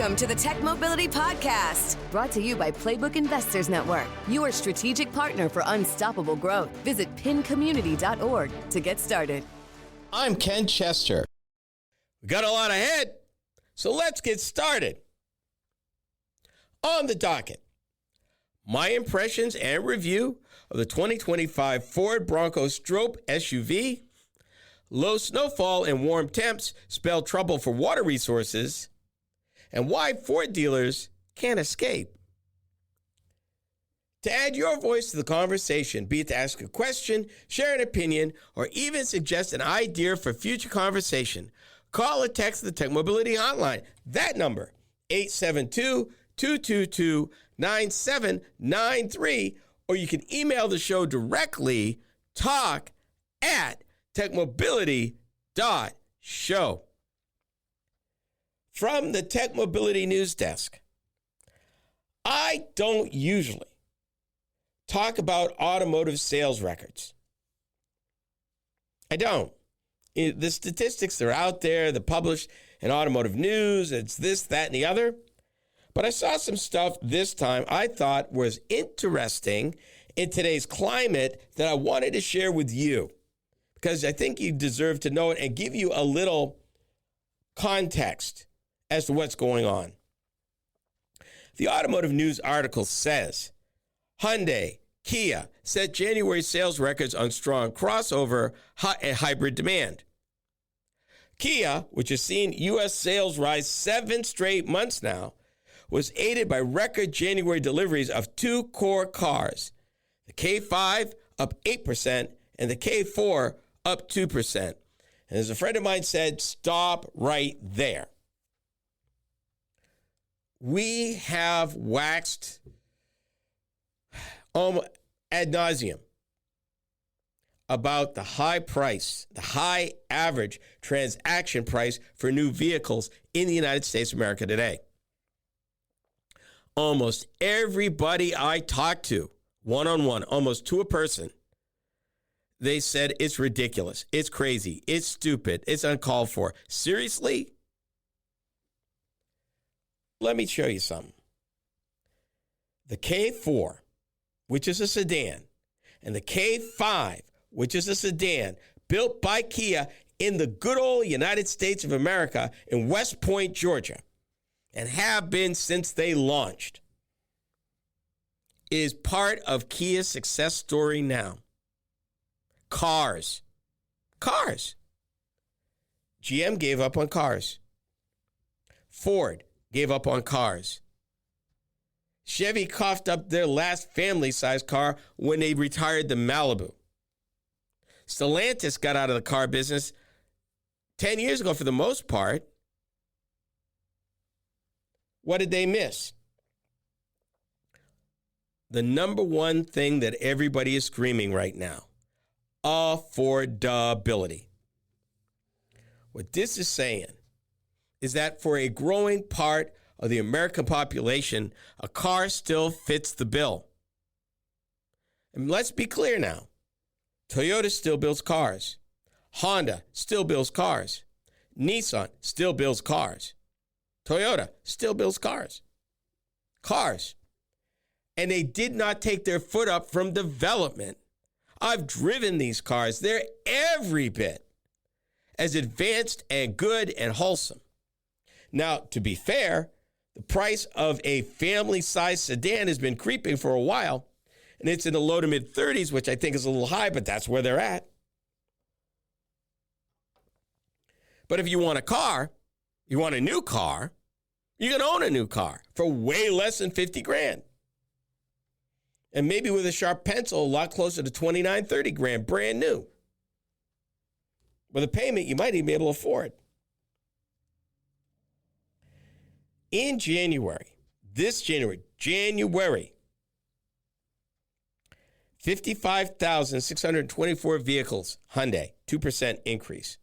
Welcome to the Tech Mobility Podcast, brought to you by Playbook Investors Network, your strategic partner for unstoppable growth. Visit pincommunity.org to get started. I'm Ken Chester. We got a lot ahead, so let's get started. On the docket, my impressions and review of the 2025 Ford Bronco Stroppe SUV, low snowfall and warm temps spell trouble for water resources, and why Ford dealers can't escape. To add your voice to the conversation, be it to ask a question, share an opinion, or even suggest an idea for future conversation, call or text the Tech Mobility Hotline. That number, 872-222-9793, or you can email the show directly, talk@techmobility.show. From the Tech Mobility News Desk, I don't usually talk about automotive sales records. I don't. The statistics, they're out there, they're published in automotive news, it's this, that, and the other. But I saw some stuff this time I thought was interesting in today's climate that I wanted to share with you, because I think you deserve to know it and give you a little context as to what's going on. The automotive news article says, Hyundai, Kia set January sales records on strong crossover and hybrid demand. Kia, which has seen U.S. sales rise 7 straight months now, was aided by record January deliveries of 2 core cars, the K5 up 8% and the K4 up 2%. And as a friend of mine said, stop right there. We have waxed ad nauseum about the high price, the high average transaction price for new vehicles in the United States of America today. Almost everybody I talked to, one-on-one, almost to a person, they said it's ridiculous, it's crazy, it's stupid, it's uncalled for. Seriously? Let me show you something. The K4, which is a sedan, and the K5, which is a sedan, built by Kia in the good old United States of America in West Point, Georgia, and have been since they launched, is part of Kia's success story now. Cars. GM gave up on cars. Ford gave up on cars. Chevy coughed up their last family-sized car when they retired the Malibu. Stellantis got out of the car business 10 years ago for the most part. What did they miss? The number one thing that everybody is screaming right now, affordability. What this is saying is that for a growing part of the American population, a car still fits the bill. And let's be clear now. Toyota still builds cars. Honda still builds cars. Nissan still builds cars. Toyota still builds cars. And they did not take their foot up from development. I've driven these cars. They're every bit as advanced and good and wholesome. Now, to be fair, the price of a family-sized sedan has been creeping for a while, and it's in the low to mid-30s, which I think is a little high, but that's where they're at. But if you want a car, you want a new car, you can own a new car for way less than $50,000. And maybe with a sharp pencil, a lot closer to $29,000, $30,000, brand new. With a payment you might even be able to afford. In January, 55,624 vehicles, Hyundai, 2% increase.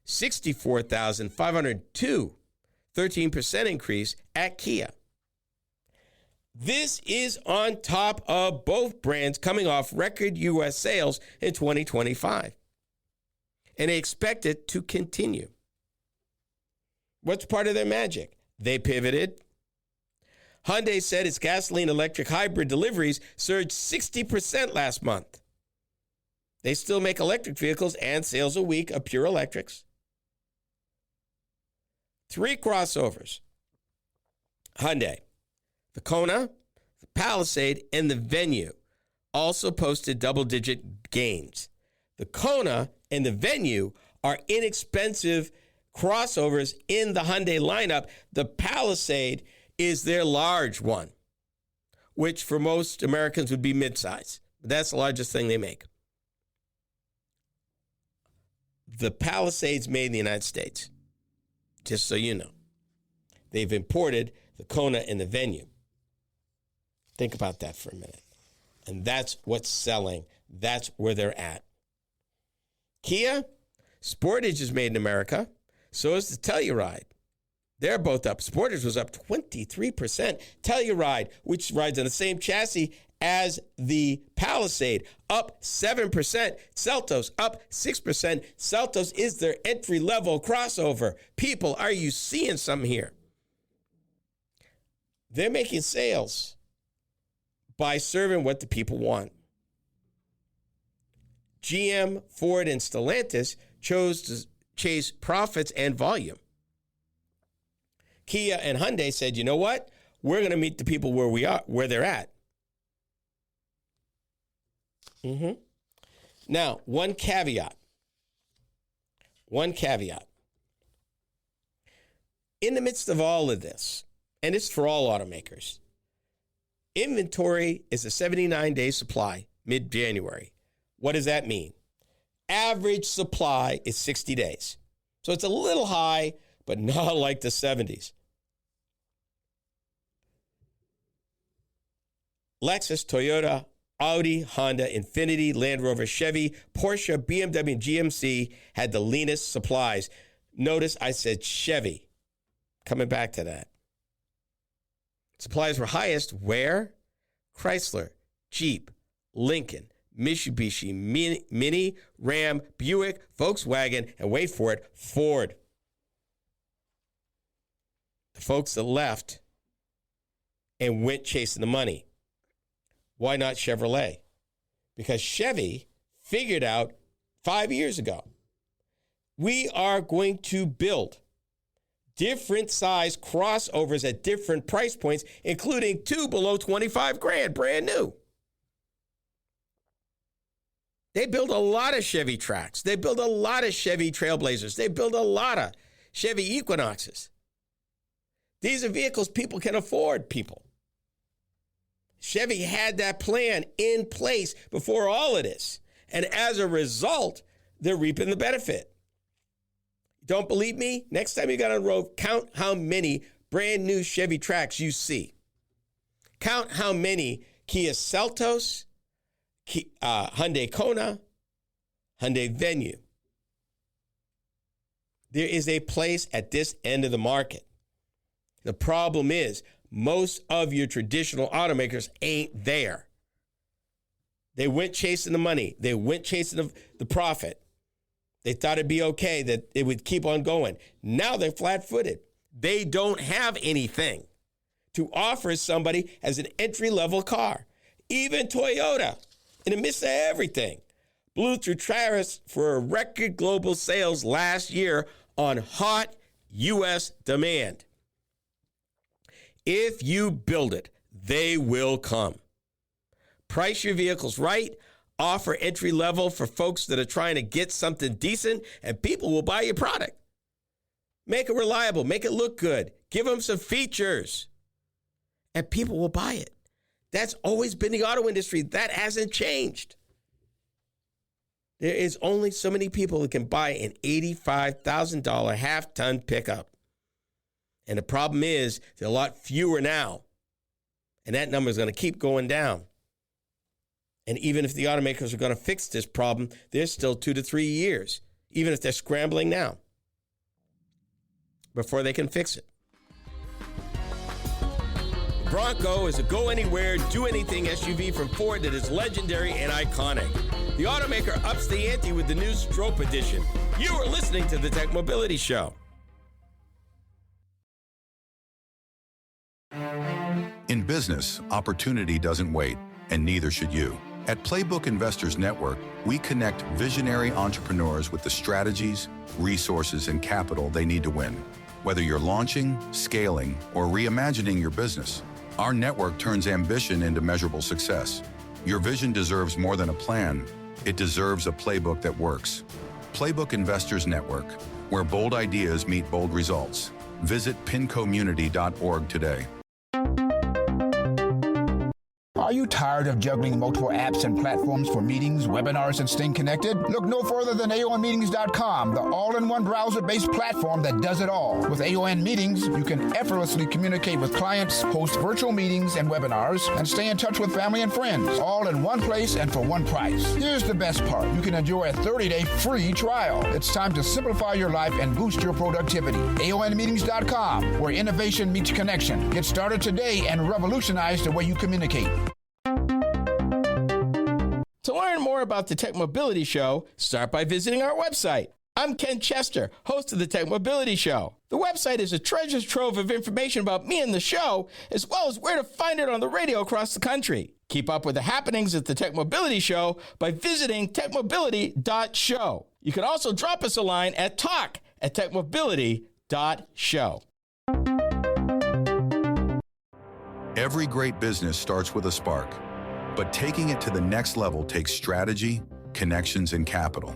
64,502, 13% increase at Kia. This is on top of both brands coming off record U.S. sales in 2025. And they expect it to continue. What's part of their magic? They pivoted. Hyundai said its gasoline-electric hybrid deliveries surged 60% last month. They still make electric vehicles and sales a week of pure electrics. 3 crossovers. Hyundai, the Kona, the Palisade, and the Venue also posted double-digit gains. The Kona and the Venue are inexpensive crossovers in the Hyundai lineup. The Palisade is their large one, which for most Americans would be midsize. That's the largest thing they make. The Palisade's made in the United States, just so you know. They've imported the Kona and the Venue. Think about that for a minute. And that's what's selling. That's where they're at. Kia, Sportage is made in America. So is the Telluride. They're both up. Sportage was up 23%. Telluride, which rides on the same chassis as the Palisade, up 7%. Seltos, up 6%. Seltos is their entry-level crossover. People, are you seeing something here? They're making sales by serving what the people want. GM, Ford, and Stellantis chose to chase profits and volume. Kia and Hyundai said, you know what? We're going to meet the people where they're at. Now, one caveat. In the midst of all of this, and it's for all automakers, inventory is a 79-day supply mid-January. What does that mean? Average supply is 60 days. So it's a little high, but not like the 70s. Lexus, Toyota, Audi, Honda, Infiniti, Land Rover, Chevy, Porsche, BMW, and GMC had the leanest supplies. Notice I said Chevy. Coming back to that. Supplies were highest where? Chrysler, Jeep, Lincoln, Mitsubishi, Mini, Ram, Buick, Volkswagen, and wait for it, Ford. The folks that left and went chasing the money. Why not Chevrolet? Because Chevy figured out 5 years ago, we are going to build different size crossovers at different price points, including 2 below 25 grand, brand new. They build a lot of Chevy Trax. They build a lot of Chevy Trailblazers. They build a lot of Chevy Equinoxes. These are vehicles people can afford, people. Chevy had that plan in place before all of this. And as a result, they're reaping the benefit. Don't believe me? Next time you got on the road, count how many brand new Chevy Trax you see. Count how many Kia Seltos, Hyundai Kona, Hyundai Venue. There is a place at this end of the market. The problem is most of your traditional automakers ain't there. They went chasing the money. They went chasing the profit. They thought it'd be okay, that it would keep on going. Now they're flat-footed. They don't have anything to offer somebody as an entry-level car. Even Toyota, in the midst of everything, blew through tariffs for a record global sales last year on hot U.S. demand. If you build it, they will come. Price your vehicles right. Offer entry level for folks that are trying to get something decent, and people will buy your product. Make it reliable. Make it look good. Give them some features, and people will buy it. That's always been the auto industry. That hasn't changed. There is only so many people that can buy an $85,000 half-ton pickup. And the problem is, there are a lot fewer now. And that number is going to keep going down. And even if the automakers are going to fix this problem, there's still 2 to 3 years, even if they're scrambling now, before they can fix it. Bronco is a go-anywhere, do-anything SUV from Ford that is legendary and iconic. The automaker ups the ante with the new Stroppe edition. You are listening to the Tech Mobility Show. business, opportunity doesn't wait, and neither should you. At Playbook Investors Network, we connect visionary entrepreneurs with the strategies, resources, and capital they need to win. Whether you're launching, scaling, or reimagining your business, our network turns ambition into measurable success. Your vision deserves more than a plan. It deserves a playbook that works. Playbook Investors Network, where bold ideas meet bold results. Visit pincommunity.org today. Are you tired of juggling multiple apps and platforms for meetings, webinars, and staying connected? Look no further than AONmeetings.com, the all-in-one browser-based platform that does it all. With AON Meetings, you can effortlessly communicate with clients, host virtual meetings and webinars, and stay in touch with family and friends, all in one place and for one price. Here's the best part. You can enjoy a 30-day free trial. It's time to simplify your life and boost your productivity. AONmeetings.com, where innovation meets connection. Get started today and revolutionize the way you communicate. To learn more about the Tech Mobility Show, start by visiting our website. I'm Ken Chester, host of the Tech Mobility Show. The website is a treasure trove of information about me and the show, as well as where to find it on the radio across the country. Keep up with the happenings at the Tech Mobility Show by visiting techmobility.show. You can also drop us a line at talk@techmobility.show. Every great business starts with a spark, but taking it to the next level takes strategy, connections, and capital.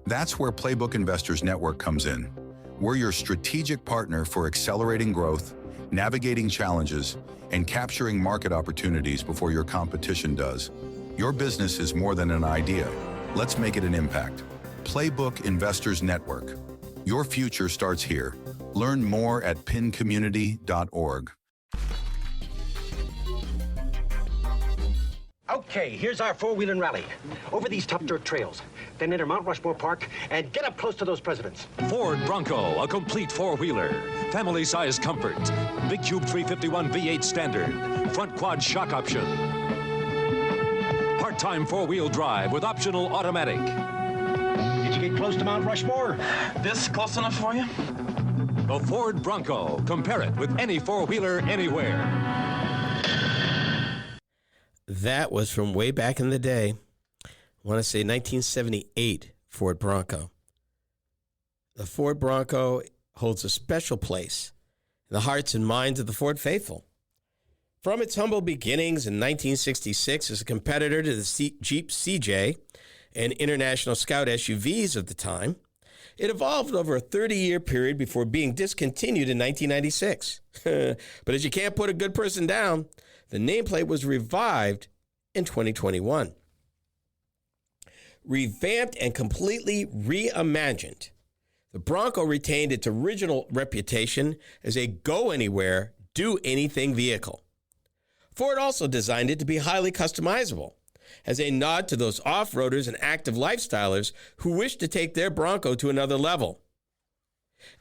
That's where Playbook Investors Network comes in. We're your strategic partner for accelerating growth, navigating challenges, and capturing market opportunities before your competition does. Your business is more than an idea. Let's make it an impact. Playbook Investors Network. Your future starts here. Learn more at pincommunity.org. Okay, here's our four-wheeling rally. Over these tough dirt trails, then enter Mount Rushmore Park and get up close to those presidents. Ford Bronco, a complete four-wheeler. Family-size comfort. Big Cube 351 V8 standard. Front quad shock option. Part-time four-wheel drive with optional automatic. Did you get close to Mount Rushmore? This close enough for you? The Ford Bronco. Compare it with any four-wheeler anywhere. That was from way back in the day. I want to say 1978 Ford Bronco. The Ford Bronco holds a special place in the hearts and minds of the Ford faithful. From its humble beginnings in 1966 as a competitor to the Jeep CJ and International Scout SUVs of the time, it evolved over a 30-year period before being discontinued in 1996. But as you can't put a good person down, the nameplate was revived in 2021. Revamped and completely reimagined, the Bronco retained its original reputation as a go-anywhere, do-anything vehicle. Ford also designed it to be highly customizable, as a nod to those off-roaders and active lifestylers who wish to take their Bronco to another level.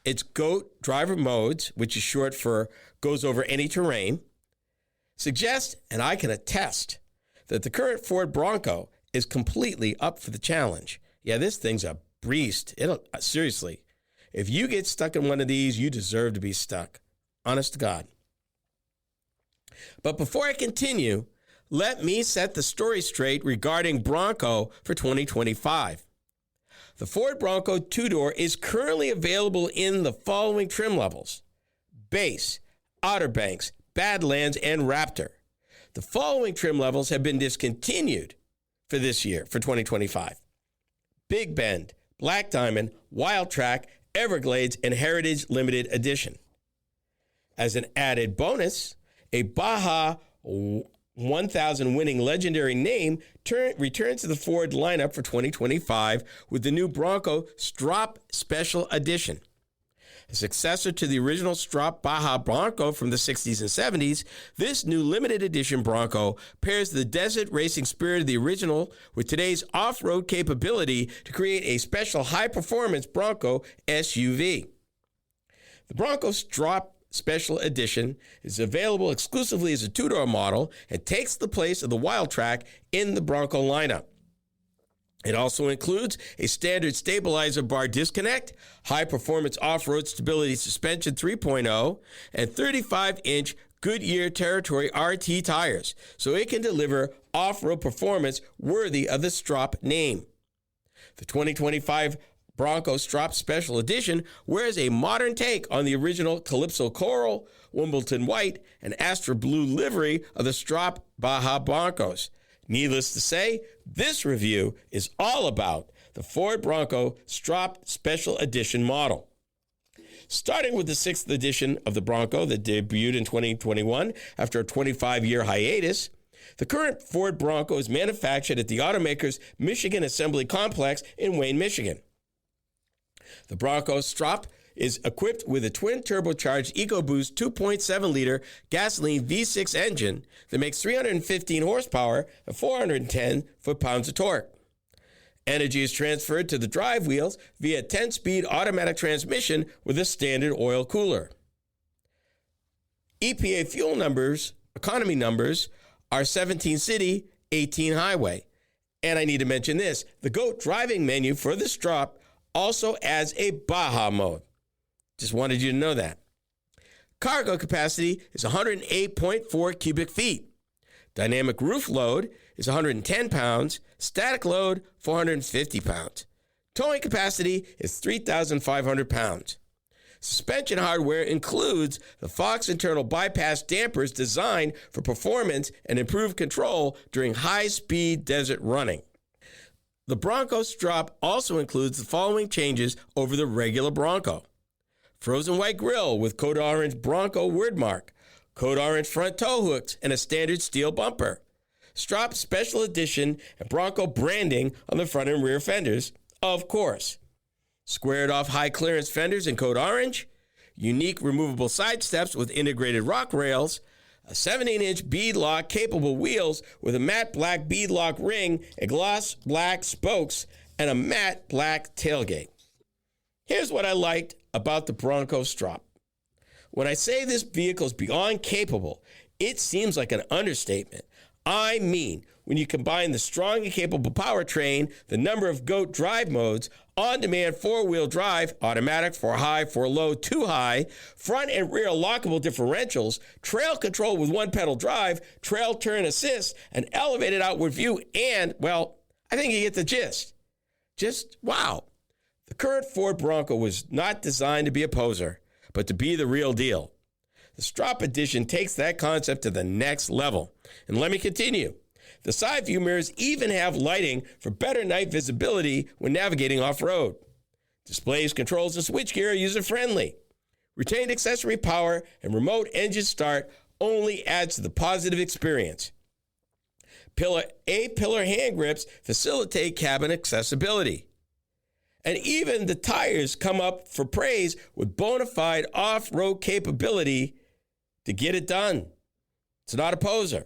Its GOAT driver modes, which is short for goes over any terrain, suggest, and I can attest, that the current Ford Bronco is completely up for the challenge. Yeah, this thing's a beast. Seriously, if you get stuck in one of these, you deserve to be stuck. Honest to God. But before I continue, let me set the story straight regarding Bronco for 2025. The Ford Bronco two-door is currently available in the following trim levels: Base, Outer Banks, Badlands, and Raptor. The following trim levels have been discontinued for this year, for 2025. Big Bend, Black Diamond, Wild Track, Everglades, and Heritage Limited Edition. As an added bonus, a Baja 1000 winning legendary name returns to the Ford lineup for 2025 with the new Bronco Stroppe Special Edition. A successor to the original Stroppe Baja Bronco from the 60s and 70s, this new limited edition Bronco pairs the desert racing spirit of the original with today's off-road capability to create a special high-performance Bronco SUV. The Bronco Stroppe Special Edition is available exclusively as a two-door model and takes the place of the Wild Track in the Bronco lineup. It also includes a standard stabilizer bar disconnect, high-performance off-road stability suspension 3.0, and 35-inch Goodyear Territory RT tires so it can deliver off-road performance worthy of the Stroppe name. The 2025 Bronco Stroppe Special Edition wears a modern take on the original Calypso Coral, Wimbledon White, and Astra Blue livery of the Stroppe Baja Broncos. Needless to say, this review is all about the Ford Bronco Stroppe Special Edition model. Starting with the 6th edition of the Bronco that debuted in 2021 after a 25-year hiatus, the current Ford Bronco is manufactured at the automaker's Michigan Assembly Complex in Wayne, Michigan. The Bronco Stroppe is equipped with a twin-turbocharged EcoBoost 2.7-liter gasoline V6 engine that makes 315 horsepower and 410 foot-pounds of torque. Energy is transferred to the drive wheels via a 10-speed automatic transmission with a standard oil cooler. EPA fuel numbers, economy numbers, are 17 city, 18 highway. And I need to mention this, the GOAT driving menu for the Stroppe also adds a Baja mode. Just wanted you to know that. Cargo capacity is 108.4 cubic feet. Dynamic roof load is 110 pounds. Static load, 450 pounds. Towing capacity is 3,500 pounds. Suspension hardware includes the Fox internal bypass dampers designed for performance and improved control during high-speed desert running. The Bronco Stroppe also includes the following changes over the regular Bronco. Frozen white grille with Code Orange Bronco wordmark, Code Orange front tow hooks, and a standard steel bumper. Stroppe Special Edition and Bronco branding on the front and rear fenders, of course. Squared off high clearance fenders in Code Orange, unique removable side steps with integrated rock rails, a 17-inch bead lock capable wheels with a matte black bead lock ring and gloss black spokes, and a matte black tailgate. Here's what I liked about the Bronco Stroppe. When I say this vehicle is beyond capable, it seems like an understatement. I mean, when you combine the strong and capable powertrain, the number of GOAT drive modes, on-demand four-wheel drive, automatic, for high, for low, too high, front and rear lockable differentials, trail control with one-pedal drive, trail turn assist, an elevated outward view, and, well, I think you get the gist. Just, wow. The current Ford Bronco was not designed to be a poser, but to be the real deal. The Stroppe Edition takes that concept to the next level. And let me continue. The side view mirrors even have lighting for better night visibility when navigating off-road. Displays, controls, and switchgear are user-friendly. Retained accessory power and remote engine start only adds to the positive experience. A-pillar hand grips facilitate cabin accessibility. And even the tires come up for praise with bona fide off-road capability to get it done. It's not a poser.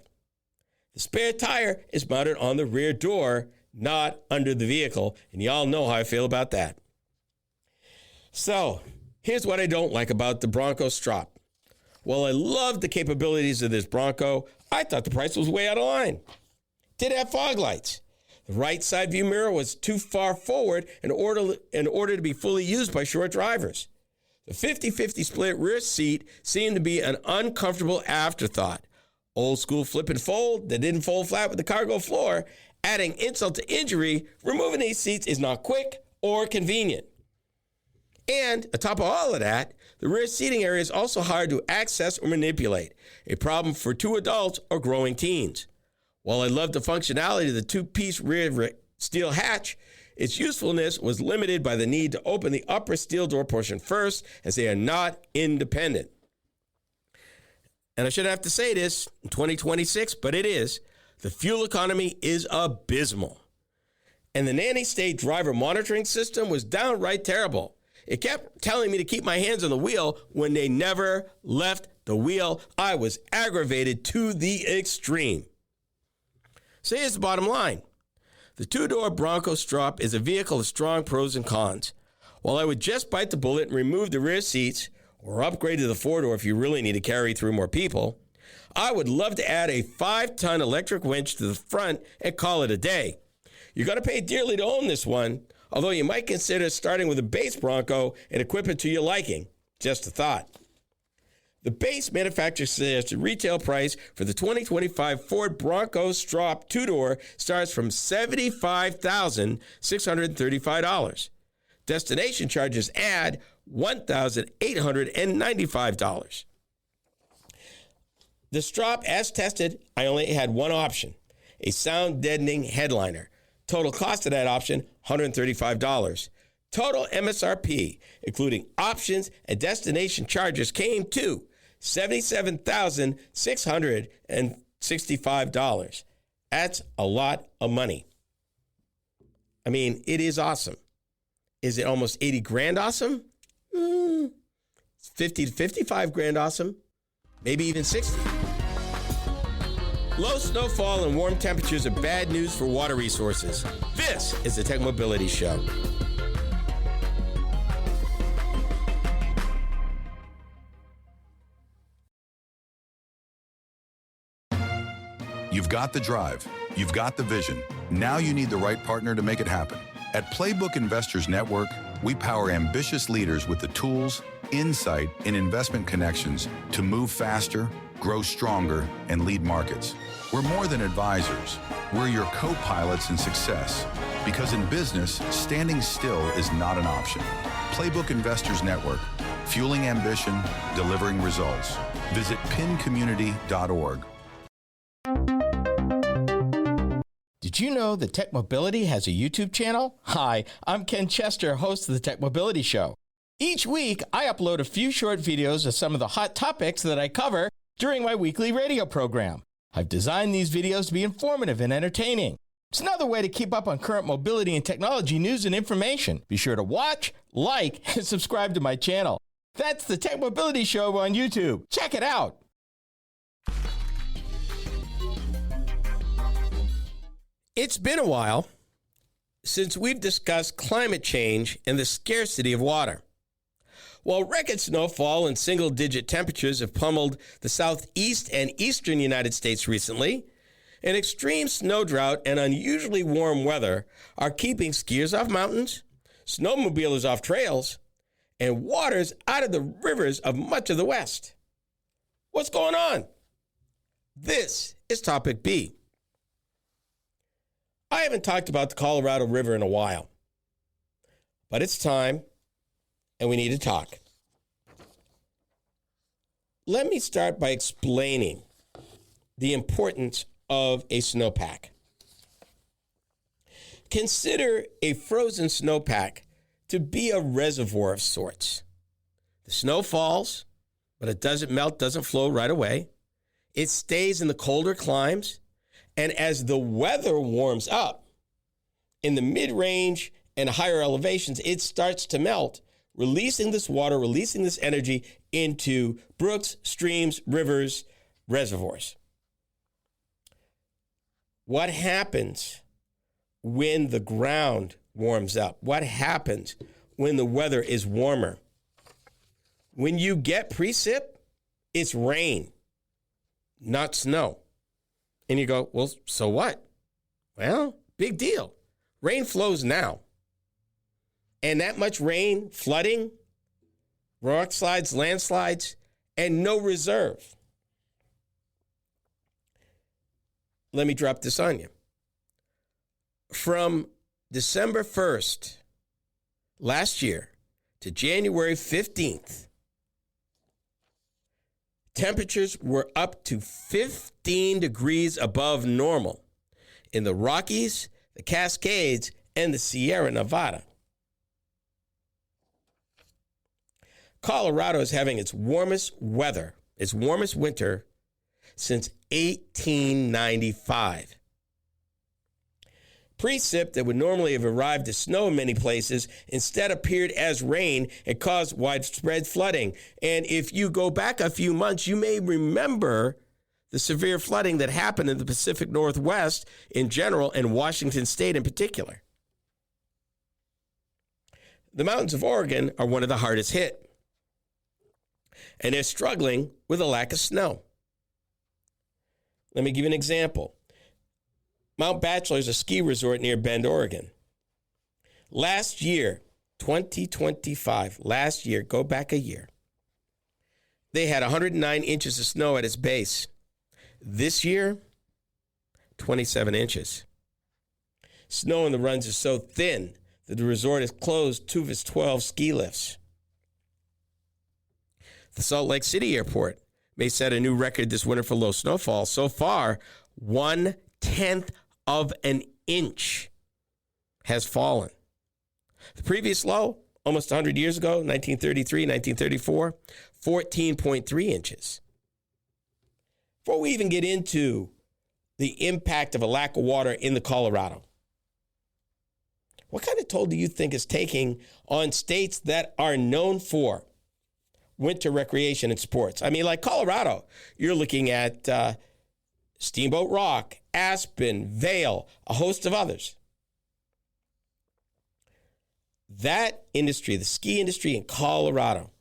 The spare tire is mounted on the rear door, not under the vehicle, and y'all know how I feel about that. So, here's what I don't like about the Bronco Stroppe. While I love the capabilities of this Bronco, I thought the price was way out of line. Did have fog lights. The right side view mirror was too far forward in order to be fully used by short drivers. The 50-50 split rear seat seemed to be an uncomfortable afterthought. Old school flip and fold that didn't fold flat with the cargo floor, adding insult to injury, removing these seats is not quick or convenient. And atop of all of that, the rear seating area is also hard to access or manipulate, a problem for two adults or growing teens. While I love the functionality of the two-piece rear steel hatch, its usefulness was limited by the need to open the upper steel door portion first, as they are not independent. And I shouldn't have to say this in 2026, but it is. The fuel economy is abysmal. And the nanny state driver monitoring system was downright terrible. It kept telling me to keep my hands on the wheel when they never left the wheel. I was aggravated to the extreme. So here's the bottom line. The two-door Bronco Stroppe is a vehicle of strong pros and cons. While I would just bite the bullet and remove the rear seats, or upgrade to the four-door if you really need to carry through more people, I would love to add a 5-ton electric winch to the front and call it a day. You're going to pay dearly to own this one, although you might consider starting with a base Bronco and equip it to your liking. Just a thought. The base manufacturer suggested retail price for the 2025 Ford Bronco Stroppe two-door starts from $75,635. Destination charges add $1,895. The Stroppe, as tested, I only had one option, a sound-deadening headliner. Total cost of that option, $135. Total MSRP, including options and destination charges, came to $77,665. That's a lot of money. I mean, it is awesome. Is it almost 80 grand awesome? 50 to 55 grand awesome. Maybe even 60. Low snowfall and warm temperatures are bad news for water resources. This is the Tech Mobility Show. You've got the drive. You've got the vision. Now you need the right partner to make it happen. At Playbook Investors Network, we power ambitious leaders with the tools, insight, and investment connections to move faster, grow stronger, and lead markets. We're more than advisors. We're your co-pilots in success. Because in business, standing still is not an option. Playbook Investors Network, fueling ambition, delivering results. Visit pincommunity.org. Did you know that Tech Mobility has a YouTube channel? Hi, I'm Ken Chester, host of the Tech Mobility Show. Each week, I upload a few short videos of some of the hot topics that I cover during my weekly radio program. I've designed these videos to be informative and entertaining. It's another way to keep up on current mobility and technology news and information. Be sure to watch, like, and subscribe to my channel. That's the Tech Mobility Show on YouTube. Check it out. It's been a while since we've discussed climate change and the scarcity of water. While record snowfall and single-digit temperatures have pummeled the southeast and eastern United States recently, an extreme snow drought and unusually warm weather are keeping skiers off mountains, snowmobilers off trails, and waters out of the rivers of much of the West. What's going on? This is Topic B. I haven't talked about the Colorado River in a while, but it's time, and we need to talk. Let me start by explaining the importance of a snowpack. Consider a frozen snowpack to be a reservoir of sorts. The snow falls, but it doesn't melt, doesn't flow right away. It stays in the colder climes. And as the weather warms up in the mid-range and higher elevations, it starts to melt, releasing this water, releasing this energy into brooks, streams, rivers, reservoirs. What happens when the ground warms up? What happens when the weather is warmer? When you get precip, it's rain, not snow. And you go, well, so what? Well, big deal. Rain flows now. And that much rain, flooding, rock slides, landslides, and no reserve. Let me drop this on you. From December 1st last year to January 15th, temperatures were up to 15 degrees above normal in the Rockies, the Cascades, and the Sierra Nevada. Colorado is having its warmest weather, its warmest winter since 1895. Precip that would normally have arrived as snow in many places instead appeared as rain and caused widespread flooding. And if you go back a few months, you may remember the severe flooding that happened in the Pacific Northwest in general and Washington State in particular. The mountains of Oregon are one of the hardest hit, and they're struggling with a lack of snow. Let me give you an example. Mount Bachelor is a ski resort near Bend, Oregon. Last year, 2025, go back a year, they had 109 inches of snow at its base. This year, 27 inches. Snow on the runs is so thin that the resort has closed 2 of its 12 ski lifts. The Salt Lake City Airport may set a new record this winter for low snowfall. So far, 1/10 of an inch has fallen. The previous low, almost 100 years ago, 1933, 1934, 14.3 inches. Before we even get into the impact of a lack of water in the Colorado, what kind of toll do you think is taking on states that are known for winter recreation and sports? I mean, like Colorado, you're looking at Steamboat Rock, Aspen, Vail, a host of others. That industry, the ski industry in Colorado,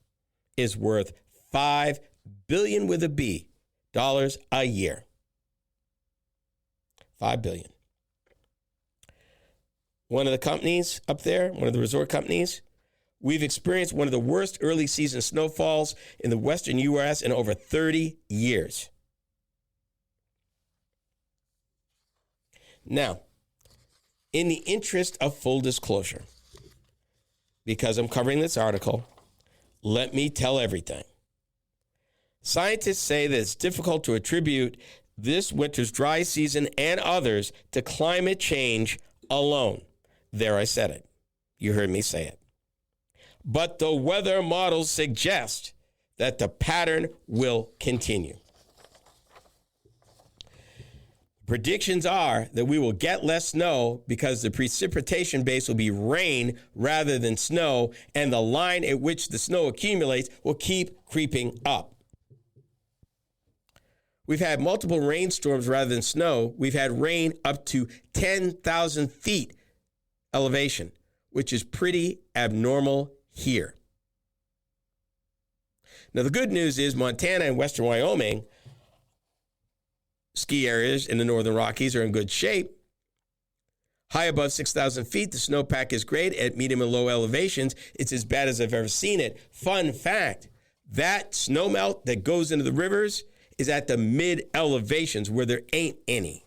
is worth $5 billion with a B dollars a year. $5 billion. One of the companies up there, one of the resort companies, we've experienced one of the worst early season snowfalls in the western U.S. in over 30 years. Now, in the interest of full disclosure, because I'm covering this article, let me tell everything. Scientists say that it's difficult to attribute this winter's dry season and others to climate change alone. There, I said it. You heard me say it. But the weather models suggest that the pattern will continue. Predictions are that we will get less snow because the precipitation base will be rain rather than snow, and the line at which the snow accumulates will keep creeping up. We've had multiple rainstorms rather than snow. We've had rain up to 10,000 feet elevation, which is pretty abnormal here. Now, the good news is Montana and western Wyoming ski areas in the northern Rockies are in good shape. High above 6,000 feet, the snowpack is great. At medium and low elevations, it's as bad as I've ever seen it. Fun fact, that snowmelt that goes into the rivers is at the mid elevations where there ain't any.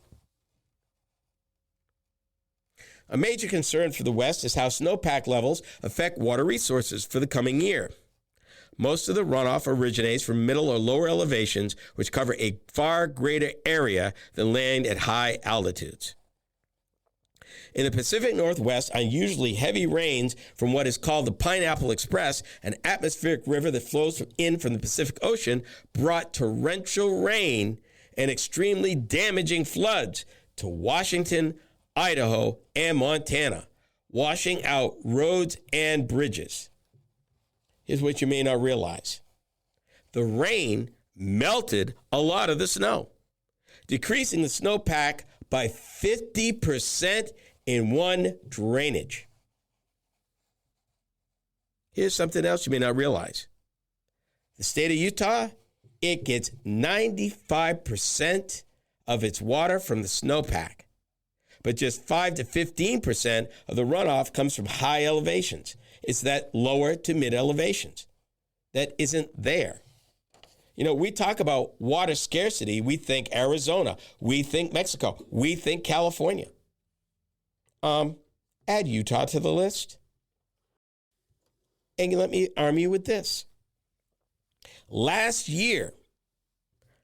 A major concern for the West is how snowpack levels affect water resources for the coming year. Most of the runoff originates from middle or lower elevations, which cover a far greater area than land at high altitudes. In the Pacific Northwest, unusually heavy rains from what is called the Pineapple Express, an atmospheric river that flows in from the Pacific Ocean, brought torrential rain and extremely damaging floods to Washington, Idaho, and Montana, washing out roads and bridges. Here's what you may not realize. The rain melted a lot of the snow, decreasing the snowpack by 50% in one drainage. Here's something else you may not realize. The state of Utah, it gets 95% of its water from the snowpack, but just 5 to 15% of the runoff comes from high elevations. It's that lower to mid elevations that isn't there. You know, we talk about water scarcity. We think Arizona. We think Mexico. We think California. Add Utah to the list. And let me arm you with this. Last year,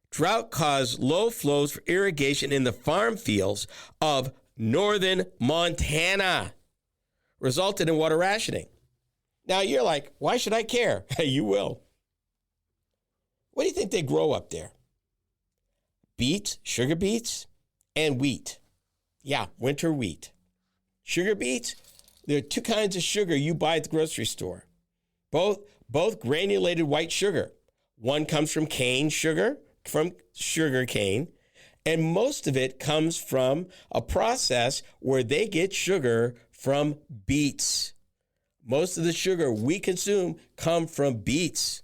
drought caused low flows for irrigation in the farm fields of northern Montana, resulted in water rationing. Now you're like, why should I care? You will. What do you think they grow up there? Beets, sugar beets, and wheat. Yeah, winter wheat. Sugar beets, there are two kinds of sugar you buy at the grocery store. Both granulated white sugar. One comes from cane sugar, from sugar cane, and most of it comes from a process where they get sugar from beets. Most of the sugar we consume come from beets.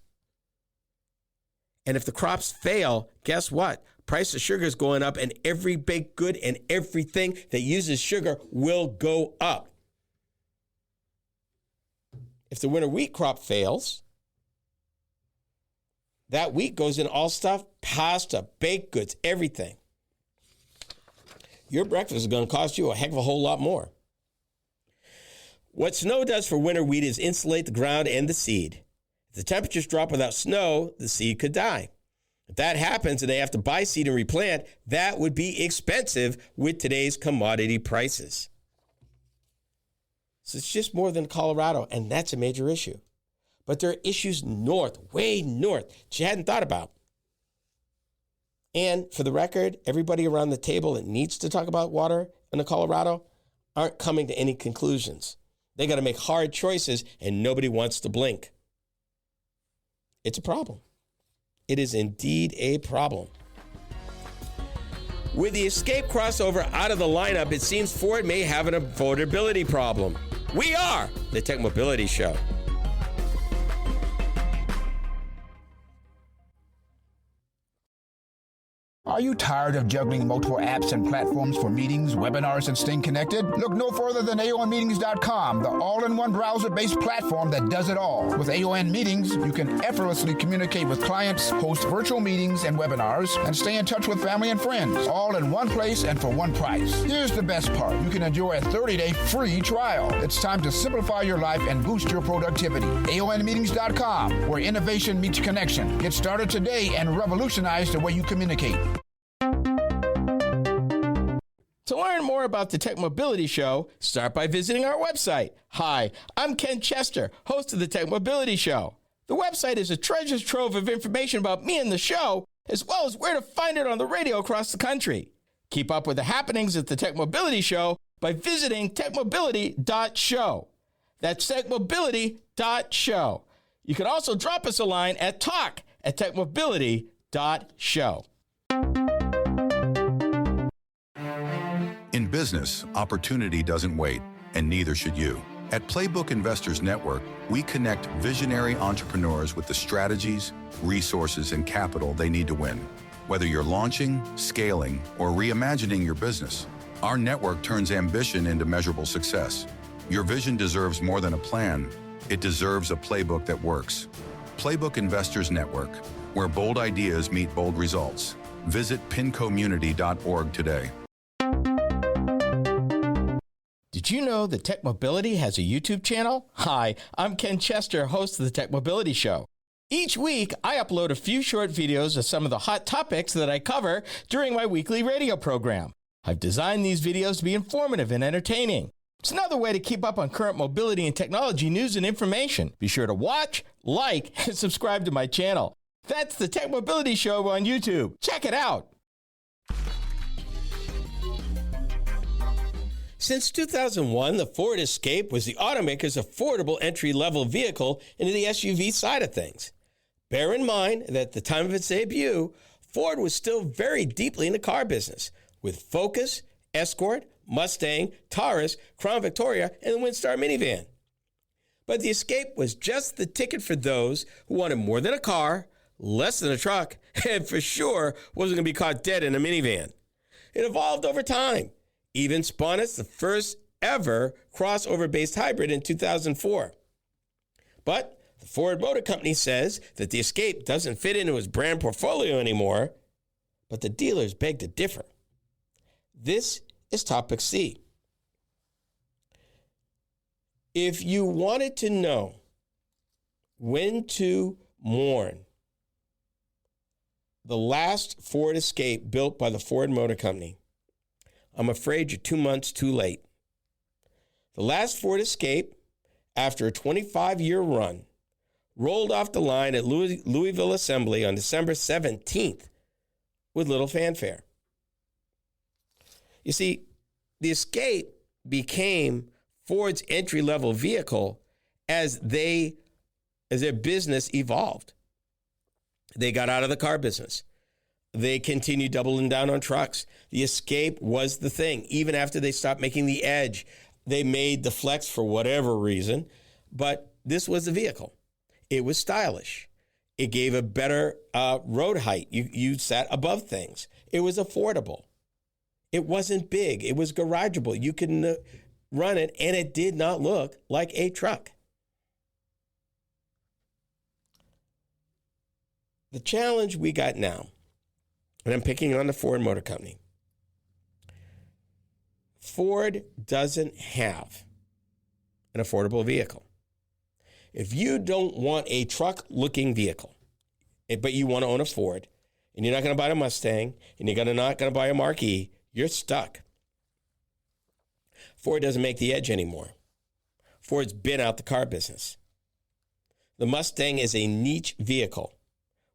And if the crops fail, guess what? Price of sugar is going up, and every baked good and everything that uses sugar will go up. If the winter wheat crop fails, That wheat goes in all stuff, pasta, baked goods, everything. Your breakfast is going to cost you a heck of a whole lot more. What snow does for winter wheat is insulate the ground and the seed. If the temperatures drop without snow, the seed could die. If that happens and they have to buy seed and replant, that would be expensive with today's commodity prices. So it's just more than Colorado, and that's a major issue. But there are issues north, way north, that you hadn't thought about. And for the record, everybody around the table that needs to talk about water in the Colorado aren't coming to any conclusions. They got to make hard choices, and nobody wants to blink. It's a problem. It is indeed a problem. With the Escape crossover out of the lineup, it seems Ford may have an affordability problem. We are the Tech Mobility Show. Are you tired of juggling multiple apps and platforms for meetings, webinars, and staying connected? Look no further than AONmeetings.com, the all-in-one browser-based platform that does it all. With AON Meetings, you can effortlessly communicate with clients, host virtual meetings and webinars, and stay in touch with family and friends, all in one place and for one price. Here's the best part. You can enjoy a 30-day free trial. It's time to simplify your life and boost your productivity. AONmeetings.com, where innovation meets connection. Get started today and revolutionize the way you communicate. To learn more about the Tech Mobility Show, start by visiting our website. Hi, I'm Ken Chester, host of the Tech Mobility Show. The website is a treasure trove of information about me and the show, as well as where to find it on the radio across the country. Keep up with the happenings at the Tech Mobility Show by visiting techmobility.show. That's techmobility.show. You can also drop us a line at talk@techmobility.show. In business, opportunity doesn't wait, and neither should you. At Playbook Investors Network, we connect visionary entrepreneurs with the strategies, resources, and capital they need to win. Whether you're launching, scaling, or reimagining your business, our network turns ambition into measurable success. Your vision deserves more than a plan. It deserves a playbook that works. Playbook Investors Network, where bold ideas meet bold results. Visit pincommunity.org today. Did you know that Tech Mobility has a YouTube channel? Hi, I'm Ken Chester, host of the Tech Mobility Show. Each week, I upload a few short videos of some of the hot topics that I cover during my weekly radio program. I've designed these videos to be informative and entertaining. It's another way to keep up on current mobility and technology news and information. Be sure to watch, like, and subscribe to my channel. That's the Tech Mobility Show on YouTube. Check it out. Since 2001, the Ford Escape was the automaker's affordable entry-level vehicle into the SUV side of things. Bear in mind that at the time of its debut, Ford was still very deeply in the car business, with Focus, Escort, Mustang, Taurus, Crown Victoria, and the Windstar minivan. But the Escape was just the ticket for those who wanted more than a car, less than a truck, and for sure wasn't going to be caught dead in a minivan. It evolved over time. Even spawned the first ever crossover-based hybrid in 2004. But the Ford Motor Company says that the Escape doesn't fit into its brand portfolio anymore, but the dealers beg to differ. This is Topic C. If you wanted to know when to mourn the last Ford Escape built by the Ford Motor Company, I'm afraid you're 2 months too late. The last Ford Escape, after a 25-year run, rolled off the line at Louisville Assembly on December 17th with little fanfare. You see, the Escape became Ford's entry-level vehicle as their business evolved. They got out of the car business. They continued doubling down on trucks. The Escape was the thing. Even after they stopped making the Edge, they made the Flex for whatever reason, but this was the vehicle. It was stylish. It gave a better road height. You sat above things. It was affordable. It wasn't big. It was garageable. You could run it, and it did not look like a truck. The challenge we got now, and I'm picking on the Ford Motor Company, Ford doesn't have an affordable vehicle. If you don't want a truck-looking vehicle, but you want to own a Ford, and you're not going to buy a Mustang, and you're not going to buy a Marquis, you're stuck. Ford doesn't make the Edge anymore. Ford's been out the car business. The Mustang is a niche vehicle,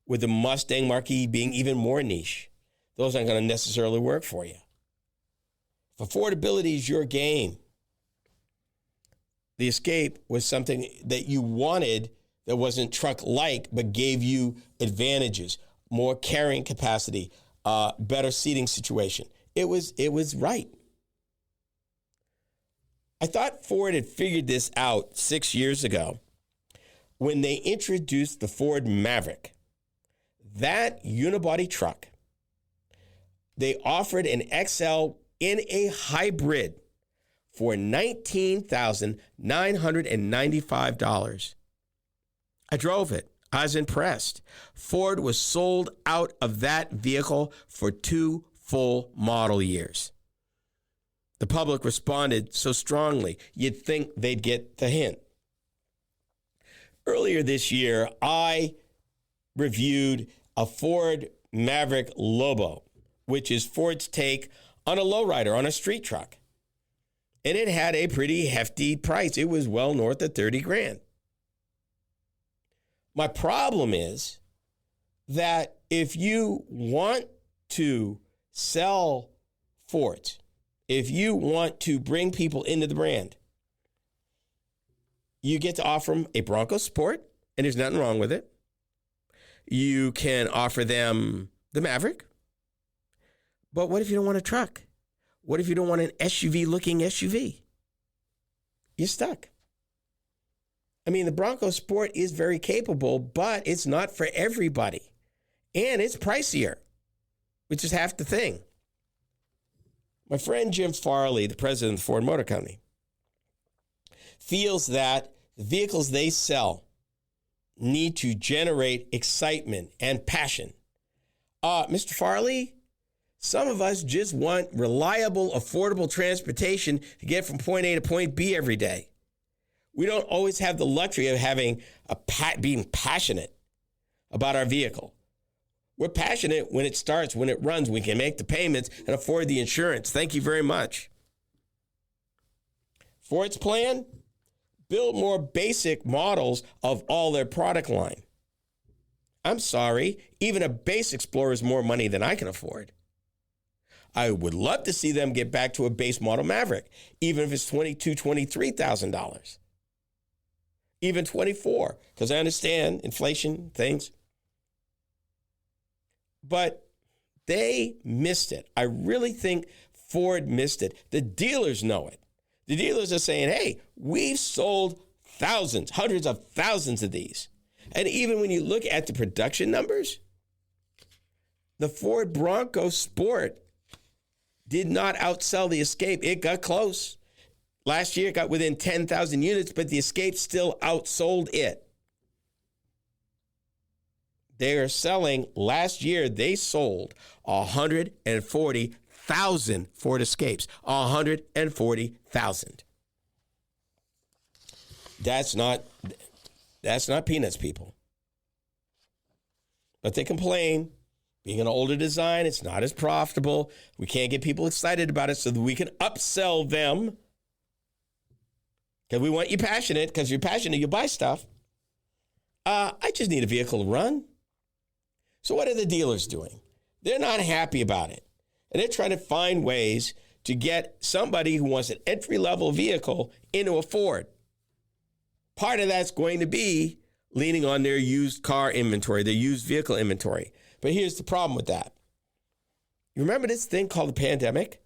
with the Mustang Marquis being even more niche. Those aren't going to necessarily work for you. If affordability is your game, the Escape was something that you wanted that wasn't truck-like, but gave you advantages, more carrying capacity, better seating situation. It was right. I thought Ford had figured this out 6 years ago when they introduced the Ford Maverick. That unibody truck, they offered an XL in a hybrid for $19,995. I drove it. I was impressed. Ford was sold out of that vehicle for 2 full model years. The public responded so strongly, you'd think they'd get the hint. Earlier this year, I reviewed a Ford Maverick Lobo, which is Ford's take on a lowrider, on a street truck. And it had a pretty hefty price. It was well north of $30,000. My problem is that if you want to sell Fords, if you want to bring people into the brand, you get to offer them a Bronco Sport, and there's nothing wrong with it. You can offer them the Maverick. But what if you don't want a truck? What if you don't want an SUV-looking SUV? You're stuck. I mean, the Bronco Sport is very capable, but it's not for everybody. And it's pricier, which is half the thing. My friend Jim Farley, the president of the Ford Motor Company, feels that the vehicles they sell need to generate excitement and passion. Mr. Farley, some of us just want reliable, affordable transportation to get from point A to point B every day. We don't always have the luxury of having being passionate about our vehicle. We're passionate when it starts, when it runs, we can make the payments and afford the insurance. Thank you very much. Ford's plan, build more basic models of all their product line. I'm sorry, even a base Explorer is more money than I can afford. I would love to see them get back to a base model Maverick, even if it's $22,000, $23,000. Even $24,000, because I understand inflation, things. But they missed it. I really think Ford missed it. The dealers know it. The dealers are saying, hey, we've sold thousands, hundreds of thousands of these. And even when you look at the production numbers, the Ford Bronco Sport did not outsell the Escape. It got close. Last year, it got within 10,000 units, but the Escape still outsold it. They are selling, last year, they sold 140,000 Ford Escapes. 140,000. That's not peanuts, people. But they complain. Being an older design, it's not as profitable. We can't get people excited about it so that we can upsell them. Because we want you passionate. Because you're passionate, you buy stuff. I just need a vehicle to run. So what are the dealers doing? They're not happy about it. And they're trying to find ways to get somebody who wants an entry-level vehicle into a Ford. Part of that's going to be leaning on their used car inventory, their used vehicle inventory. But here's the problem with that. You remember this thing called the pandemic?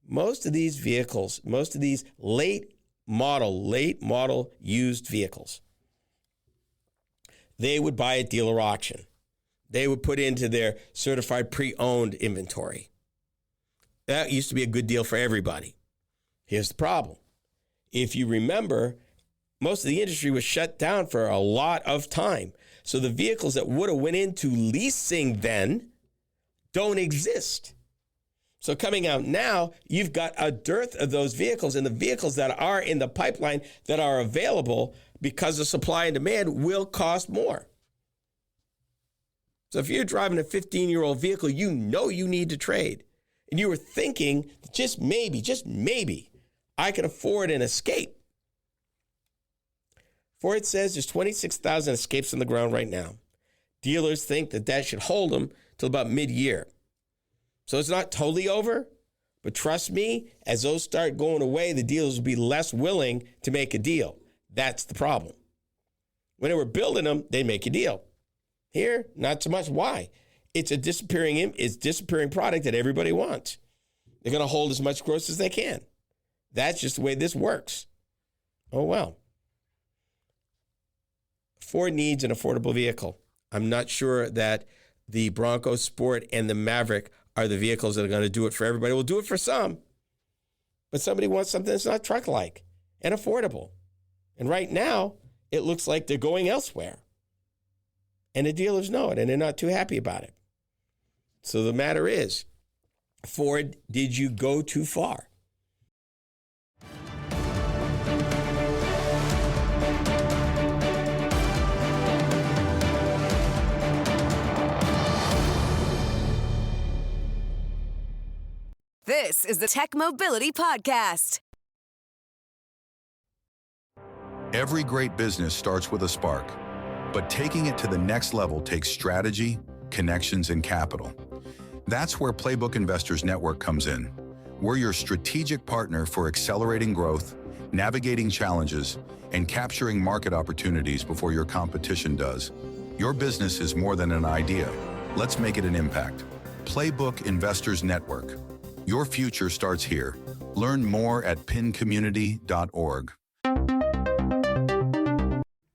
Most of these vehicles, most of these late model used vehicles, they would buy at dealer auction. They would put into their certified pre-owned inventory. That used to be a good deal for everybody. Here's the problem. If you remember, most of the industry was shut down for a lot of time. So the vehicles that would have went into leasing then don't exist. So coming out now, you've got a dearth of those vehicles, and the vehicles that are in the pipeline that are available because of supply and demand will cost more. So if you're driving a 15-year-old vehicle, you know you need to trade, and you were thinking, just maybe, I can afford an Escape. Ford says there's 26,000 Escapes on the ground right now. Dealers think that should hold them till about mid-year. So it's not totally over, but trust me, as those start going away, the dealers will be less willing to make a deal. That's the problem. When they were building them, they'd make a deal. Here, not so much. Why? It's a disappearing product that everybody wants. They're going to hold as much gross as they can. That's just the way this works. Oh, well. Ford needs an affordable vehicle. I'm not sure that the Bronco Sport and the Maverick are the vehicles that are going to do it for everybody. We'll do it for some, but somebody wants something that's not truck-like and affordable. And right now, it looks like they're going elsewhere. And the dealers know it, and they're not too happy about it. So the matter is, Ford, did you go too far? This is the Tech Mobility Podcast. Every great business starts with a spark, but taking it to the next level takes strategy, connections, and capital. That's where Playbook Investors Network comes in. We're your strategic partner for accelerating growth, navigating challenges, and capturing market opportunities before your competition does. Your business is more than an idea. Let's make it an impact. Playbook Investors Network. Your future starts here. Learn more at pincommunity.org.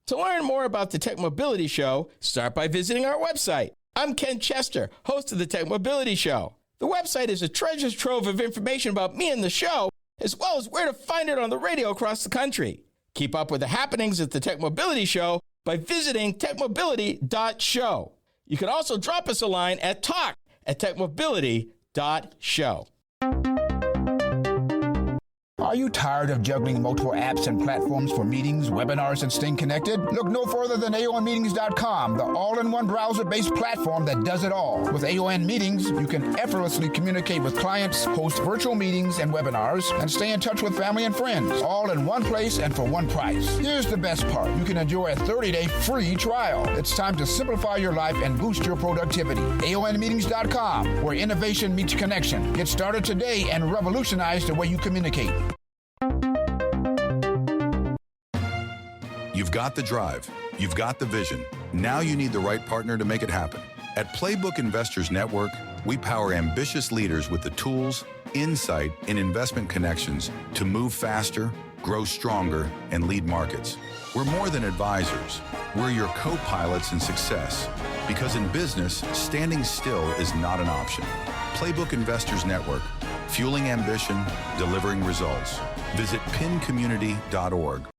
To learn more about the Tech Mobility Show, start by visiting our website. I'm Ken Chester, host of the Tech Mobility Show. The website is a treasure trove of information about me and the show, as well as where to find it on the radio across the country. Keep up with the happenings at the Tech Mobility Show by visiting techmobility.show. You can also drop us a line at talk@techmobility.show. Are you tired of juggling multiple apps and platforms for meetings, webinars, and staying connected? Look no further than aonmeetings.com, the all-in-one browser-based platform that does it all. With AON Meetings, you can effortlessly communicate with clients, host virtual meetings and webinars, and stay in touch with family and friends, all in one place and for one price. Here's the best part. You can enjoy a 30-day free trial. It's time to simplify your life and boost your productivity. aonmeetings.com, where innovation meets connection. Get started today and revolutionize the way you communicate. You've got the drive. You've got the vision. Now you need the right partner to make it happen. At Playbook Investors Network, we power ambitious leaders with the tools, insight, and investment connections to move faster, grow stronger, and lead markets. We're more than advisors. We're your co-pilots in success. Because in business, standing still is not an option. Playbook Investors Network, fueling ambition, delivering results. Visit pincommunity.org.